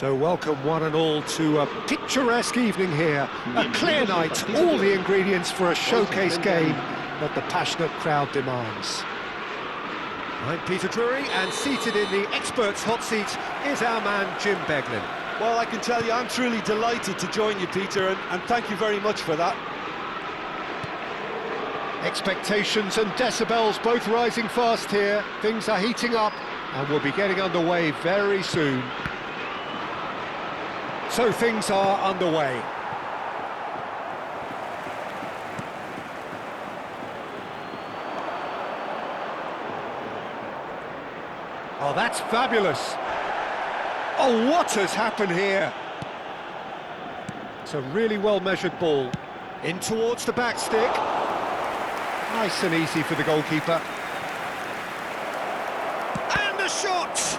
So welcome one and all to a picturesque evening here. A clear night, all the ingredients for a showcase game that the passionate crowd demands. I'm Peter Drury, and seated in the experts' hot seat is our man Jim Beglin. Well, I can tell you I'm truly delighted to join you, Peter, and thank you very much for that. Expectations and decibels both rising fast here. Things are heating up and we'll be getting underway very soon. So things are underway. Oh, that's fabulous. Oh, what has happened here? It's a really well-measured ball. In towards the back stick. Nice and easy for the goalkeeper. And the shot!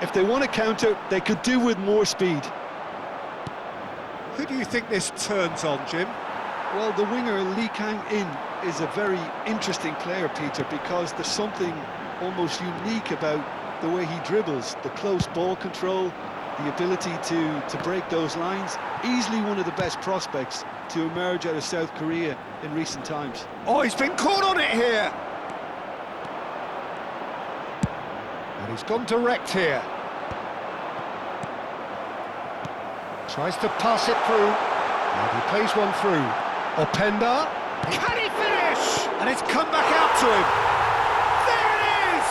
If they want to counter, they could do with more speed. Who do you think this turns on, Jim? Well, the winger Lee Kang-in is a very interesting player, Peter, because there's something almost unique about the way he dribbles, the close ball control, the ability to break those lines. Easily one of the best prospects to emerge out of South Korea in recent times. Oh, he's been caught on it here! And he's gone direct here. Tries to pass it through, and he plays one through. Openda, can he finish? And it's come back out to him. There it is!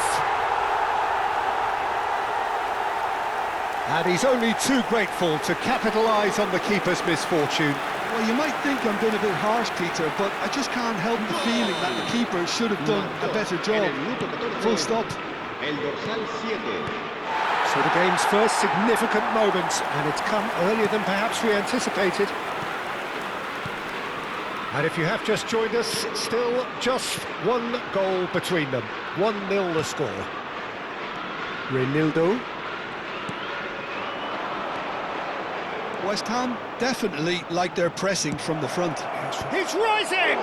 And he's only too grateful to capitalise on the keeper's misfortune. Well, you might think I'm being a bit harsh, Peter, but I just can't help the feeling that the keeper should have done a better job. Full stop. So the game's first significant moment, and it's come earlier than perhaps we anticipated. And if you have just joined us, still just one goal between them. 1-0 the score. Reinildo. West Ham definitely like their pressing from the front. He's rising!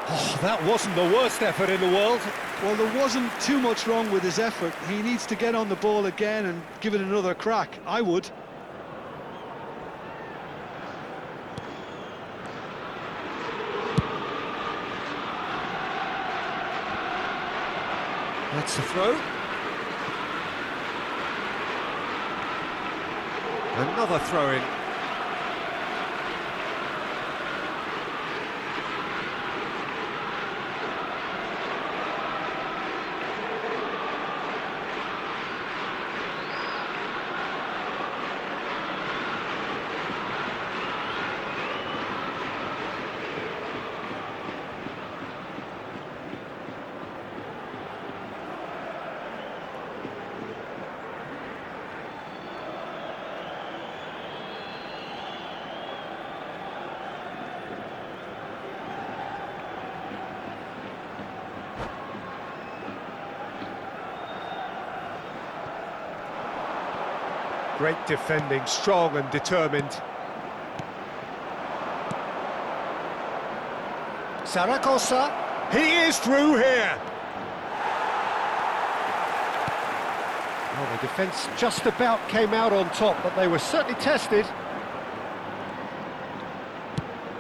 Oh, that wasn't the worst effort in the world. Well, there wasn't too much wrong with his effort. He needs to get on the ball again and give it another crack. I would. That's the throw. Another throw-in. Great defending, strong and determined. Zaragoza, he is through here. Well, the defence just about came out on top, but they were certainly tested.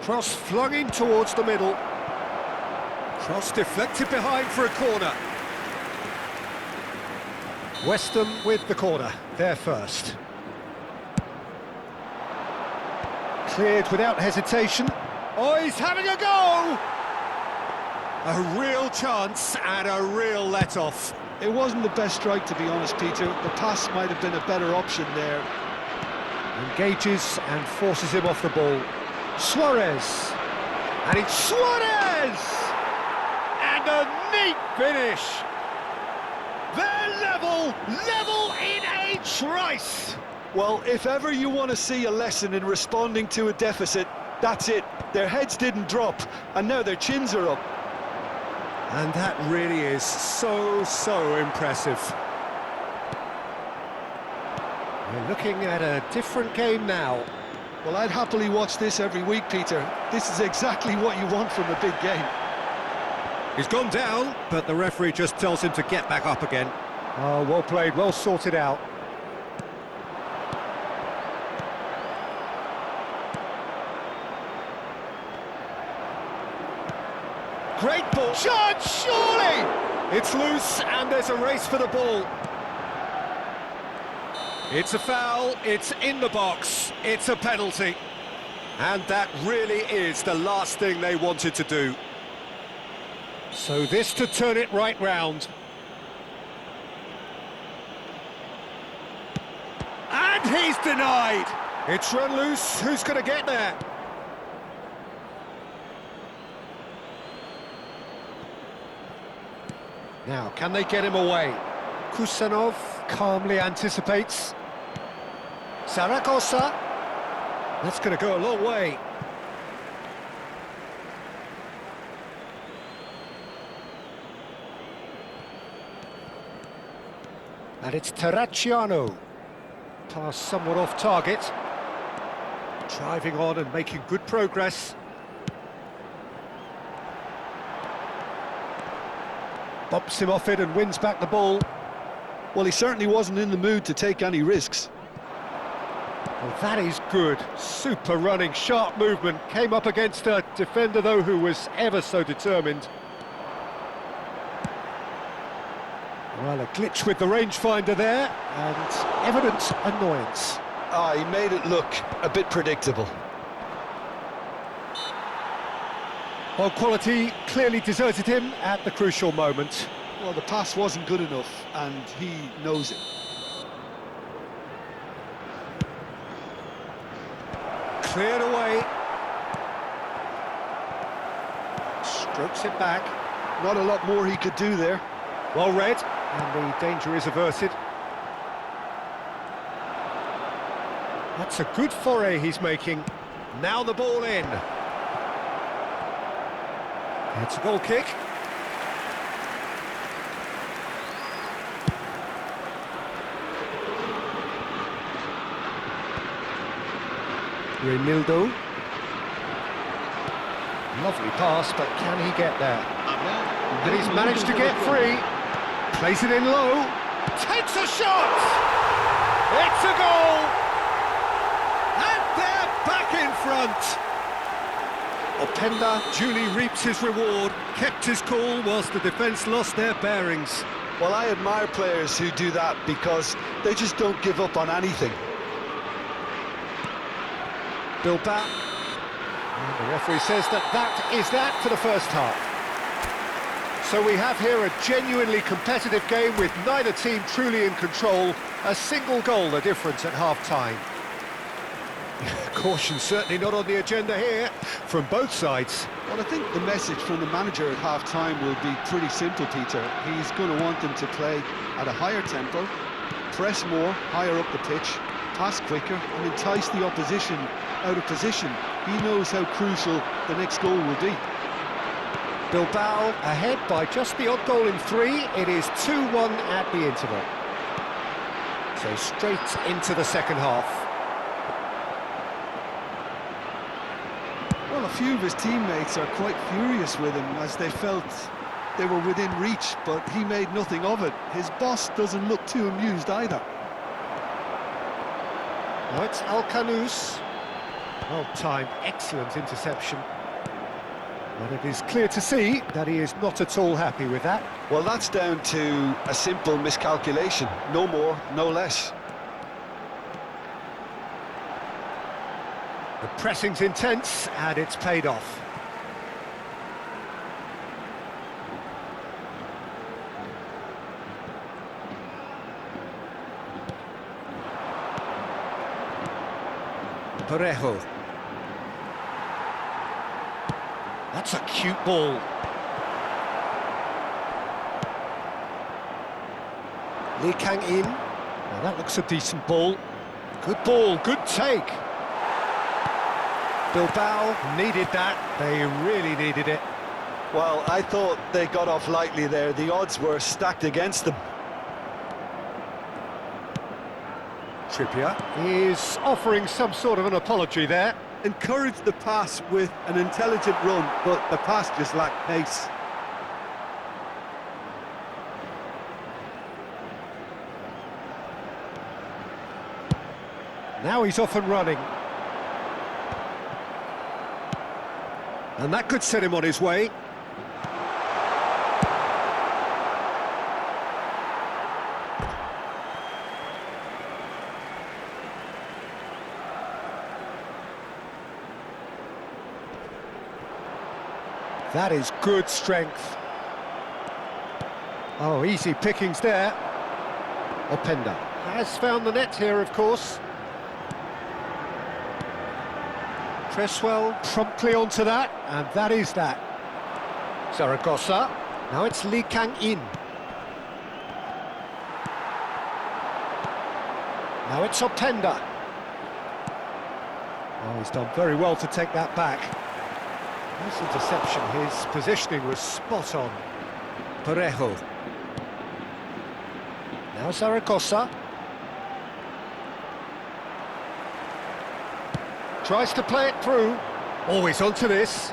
Cross flung in towards the middle. Cross deflected behind for a corner. West Ham with the corner, there first. Cleared without hesitation. Oh, he's having a go! A real chance and a real let-off. It wasn't the best strike, to be honest, Peter. The pass might have been a better option there. Engages and forces him off the ball. Suarez. And it's Suarez! And a neat finish. They're level in a trice. Well, if ever you want to see a lesson in responding to a deficit, that's it. Their heads didn't drop, and now their chins are up. And that really is so impressive. We're looking at a different game now. Well, I'd happily watch this every week, Peter. This is exactly what you want from a big game. He's gone down, but the referee just tells him to get back up again. Oh, well played, well sorted out. Great ball. Shot, surely! It's loose, and there's a race for the ball. It's a foul, it's in the box, it's a penalty. And that really is the last thing they wanted to do. So this to turn it right round. And he's denied! It's run loose, who's going to get there? Now, can they get him away? Kusanov calmly anticipates. Zaragoza. That's going to go a long way. And it's Terracciano. Pass somewhat off target. Driving on and making good progress. Bumps him off it and wins back the ball. Well, he certainly wasn't in the mood to take any risks. Well, that is good. Super running, sharp movement. Came up against a defender, though, who was ever so determined. Well, a glitch with the rangefinder there, and evident annoyance. He made it look a bit predictable. Well, quality clearly deserted him at the crucial moment. Well, the pass wasn't good enough, and he knows it. Cleared away. Strokes it back. Not a lot more he could do there. Well read, and the danger is averted. That's a good foray he's making. Now the ball in. It's a goal kick. Reinildo. Lovely pass, but can he get there? And he's managed to get free. Plays it in low. Takes a shot! It's a goal! And they're back in front! Openda duly reaps his reward, kept his cool whilst the defence lost their bearings. Well, I admire players who do that because they just don't give up on anything. Bilbao. And the referee says that is that for the first half. So we have here a genuinely competitive game with neither team truly in control. A single goal the difference at half-time. Caution certainly not on the agenda here from both sides. Well, I think the message from the manager at half-time will be pretty simple, Peter. He's going to want them to play at a higher tempo, press more, higher up the pitch, pass quicker and entice the opposition out of position. He knows how crucial the next goal will be. Bilbao ahead by just the odd goal in 3. It is 2-1 at the interval. So straight into the second half. Well, a few of his teammates are quite furious with him as they felt they were within reach, but he made nothing of it. His boss doesn't look too amused either. Now it's Alcanus. Well timed, excellent interception. But it is clear to see that he is not at all happy with that. Well, that's down to a simple miscalculation. No more, no less. The pressing's intense, and it's paid off. Parejo. That's a cute ball. Lee Kang-in. Well, that looks a decent ball. Good ball, good take. Bilbao needed that. They really needed it. Well, I thought they got off lightly there. The odds were stacked against them. Trippier is offering some sort of an apology there. Encouraged the pass with an intelligent run, but the pass just lacked pace. Now he's off and running. And that could set him on his way. That is good strength. Oh, easy pickings there. Openda has found the net here, of course. Cresswell promptly onto that, and that is that. Zaragoza. Now it's Lee Kang-in. Now it's Openda. Oh, he's done very well to take that back. Nice interception, his positioning was spot on. Parejo. Now Zaragoza. Tries to play it through. Always onto this.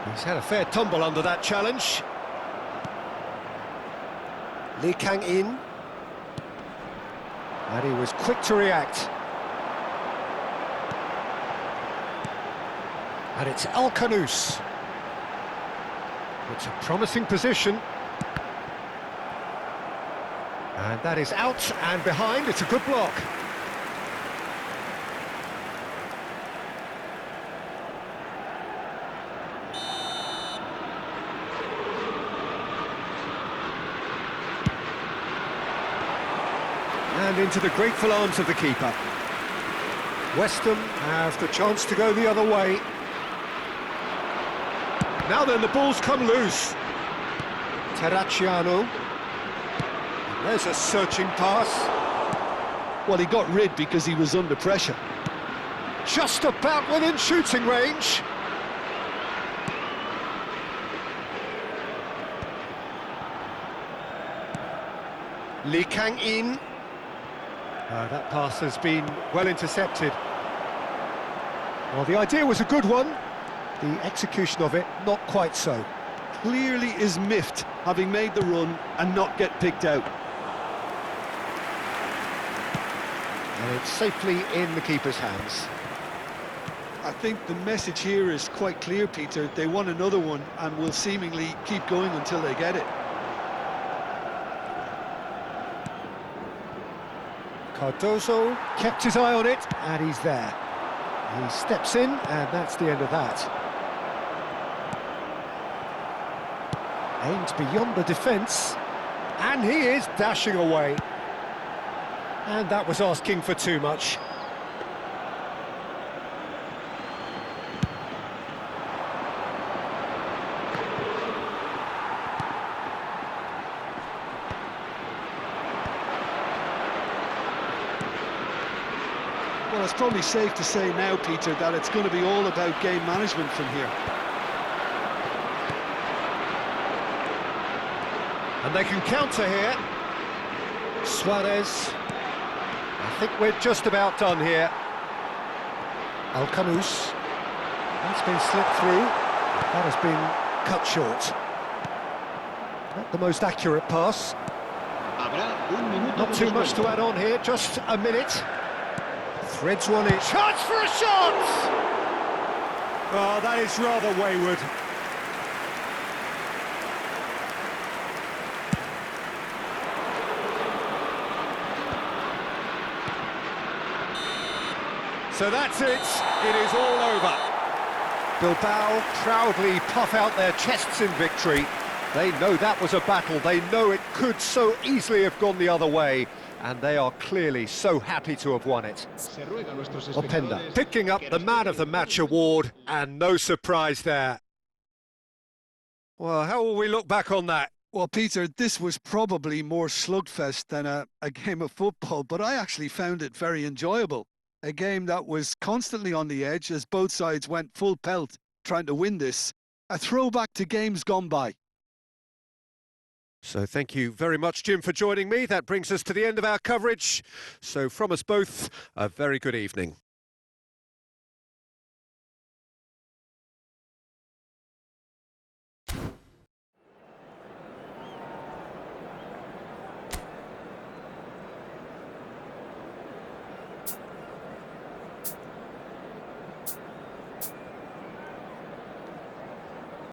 He's had a fair tumble under that challenge. Lee Kang-in. And he was quick to react. And it's Alcanus. It's a promising position. And that is out and behind. It's a good block. And into the grateful arms of the keeper. West Ham have the chance to go the other way. Now then, the ball's come loose. Terracciano. There's a searching pass. Well, he got rid because he was under pressure. Just about within shooting range. Lee Kang-in. That pass has been well intercepted. Well, the idea was a good one. The execution of it, not quite so. Clearly is miffed, having made the run and not get picked out. And it's safely in the keeper's hands. I think the message here is quite clear, Peter. They want another one and will seemingly keep going until they get it. Cardozo kept his eye on it, and he's there. He steps in, and that's the end of that. Aimed beyond the defence, and he is dashing away. And that was asking for too much. Well, it's probably safe to say now, Peter, that it's going to be all about game management from here. And they can counter here. Suarez. I think we're just about done here. Alcanus. That's been slipped through. That has been cut short. Not the most accurate pass. Not too much to add on here, just a minute. Threads one in. Chance for a shot! Oh, that is rather wayward. So that's it. It is all over. Bilbao proudly puff out their chests in victory. They know that was a battle. They know it could so easily have gone the other way. And they are clearly so happy to have won it. Openda picking up the Man of the Match award, and no surprise there. Well, how will we look back on that? Well, Peter, this was probably more slugfest than a game of football, but I actually found it very enjoyable. A game that was constantly on the edge as both sides went full pelt trying to win this. A throwback to games gone by. So thank you very much, Jim, for joining me. That brings us to the end of our coverage. So from us both, a very good evening.